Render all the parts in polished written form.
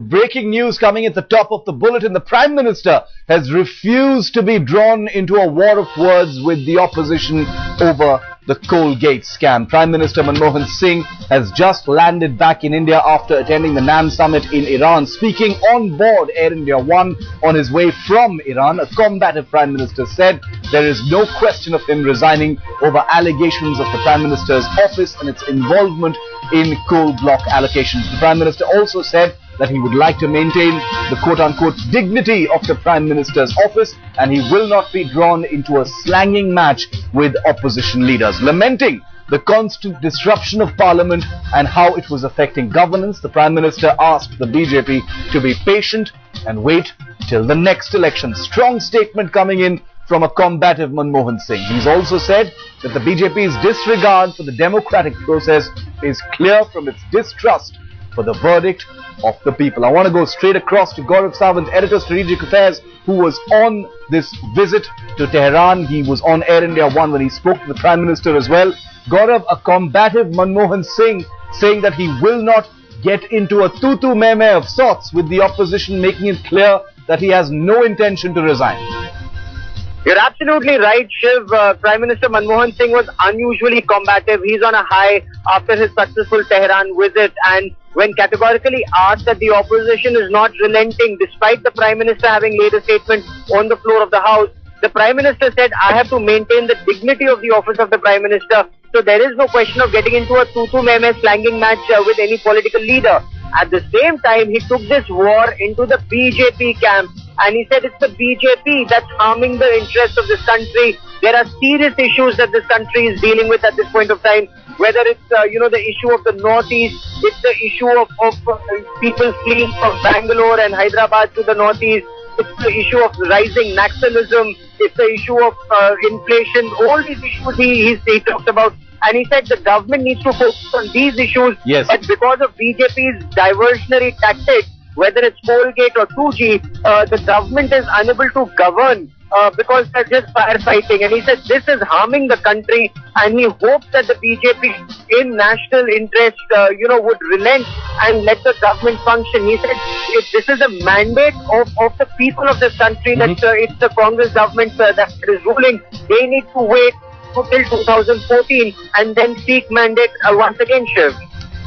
Breaking news coming at the top of the bulletin. The Prime Minister has refused to be drawn into a war of words with the opposition over the Colgate scam. Prime Minister Manmohan Singh has just landed back in India after attending the NAM summit in Iran. Speaking on board Air India One on his way from Iran, a combative Prime Minister said there is no question of him resigning over allegations of the Prime Minister's office and its involvement in coal block allocations. The Prime Minister also said that he would like to maintain the quote-unquote dignity of the Prime Minister's office and he will not be drawn into a slanging match with opposition leaders. Lamenting the constant disruption of Parliament and how it was affecting governance, the Prime Minister asked the BJP to be patient and wait till the next election. Strong statement coming in from a combative Manmohan Singh. He's also said that the BJP's disregard for the democratic process is clear from its distrust for the verdict of the people. I want to go straight across to Gaurav Sawant, Editor Strategic Affairs, who was on this visit to Tehran. He was on Air India One when he spoke to the Prime Minister as well. Gaurav, a combative Manmohan Singh saying that he will not get into a tutu-meme of sorts with the opposition, making it clear that he has no intention to resign. You're absolutely right, Shiv. Prime Minister Manmohan Singh was unusually combative. He's on a high after his successful Tehran visit, and when categorically asked that the opposition is not relenting despite the Prime Minister having made a statement on the floor of the House, the Prime Minister said, I have to maintain the dignity of the office of the Prime Minister. So there is no question of getting into a tutu-meme slanging match with any political leader. At the same time, he took this war into the BJP camp, and he said it's the BJP that's harming the interests of this country. There are serious issues that this country is dealing with at this point of time, whether it's, the issue of the Northeast, it's the issue of people fleeing from Bangalore and Hyderabad to the Northeast, it's the issue of rising nationalism, it's the issue of inflation, all these issues he talked about. And he said the government needs to focus on these issues, yes. But because of BJP's diversionary tactics, whether it's Colgate or 2G, the government is unable to govern because they're just firefighting. And he said this is harming the country, and he hopes that the BJP in national interest, would relent and let the government function. He said this is a mandate of the people of this country, that it's the Congress government that is ruling. They need to wait till 2014 and then seek mandate once again, Shiv.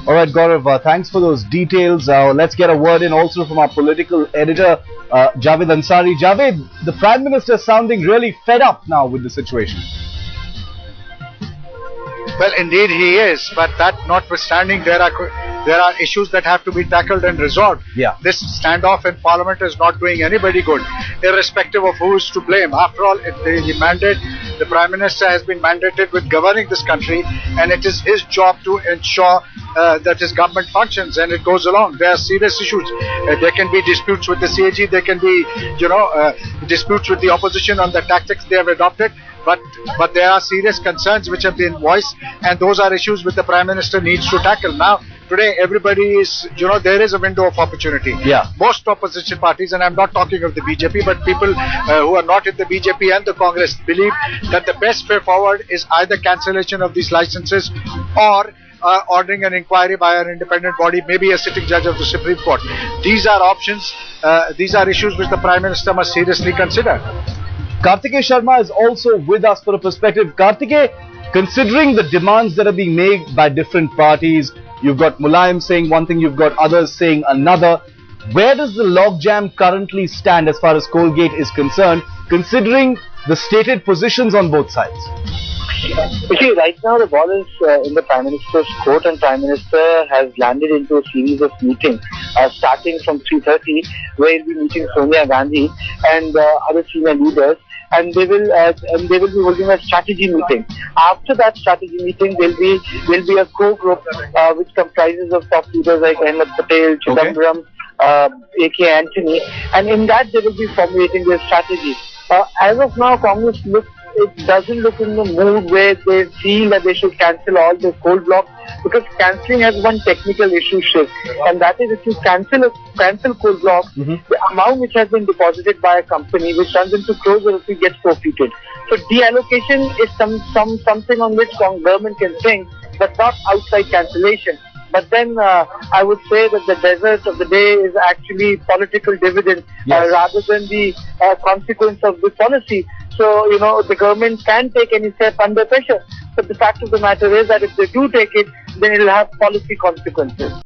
All right, Gaurav, thanks for those details. Let's get a word in also from our political editor, Javed Ansari. Javed, the Prime Minister is sounding really fed up now with the situation. Well, indeed he is, but that notwithstanding, there are issues that have to be tackled and resolved. Yeah. This standoff in Parliament is not doing anybody good, irrespective of who is to blame. After all, the Prime Minister has been mandated with governing this country, and it is his job to ensure that his government functions and it goes along. There are serious issues. There can be disputes with the CAG, there can be, disputes with the opposition on the tactics they have adopted. But there are serious concerns which have been voiced, and those are issues which the Prime Minister needs to tackle. Now, today everybody is, there is a window of opportunity. Yeah. Most opposition parties, and I'm not talking of the BJP, but people who are not in the BJP and the Congress believe that the best way forward is either cancellation of these licenses or ordering an inquiry by an independent body, maybe a sitting judge of the Supreme Court. These are options, these are issues which the Prime Minister must seriously consider. Kartikeya Sharma is also with us for a perspective. Kartikeya, considering the demands that are being made by different parties, you've got Mulayam saying one thing, you've got others saying another. Where does the logjam currently stand as far as Colgate is concerned, considering the stated positions on both sides? You see, right now the ball is in the Prime Minister's court, and Prime Minister has landed into a series of meetings, starting from 3:30, where he'll be meeting Sonia Gandhi and other senior leaders. And they will be holding a strategy meeting. After that strategy meeting, there'll be a core group which comprises of top leaders like Ahmed Patel, Chidambaram, A.K. Antony, and in that they will be formulating their strategy. As of now, Congress doesn't look in the mood where they feel that they should cancel all the coal blocks, because cancelling has one technical issue, Shiv, and that is if you cancel coal blocks, the amount which has been deposited by a company which turns into crores of rupees gets forfeited. So deallocation is something on which government can think, but not outright cancellation. But then I would say that the desert of the day is actually political dividend rather than the consequence of the policy. So, the government can take any step under pressure. But the fact of the matter is that if they do take it, then it will have policy consequences.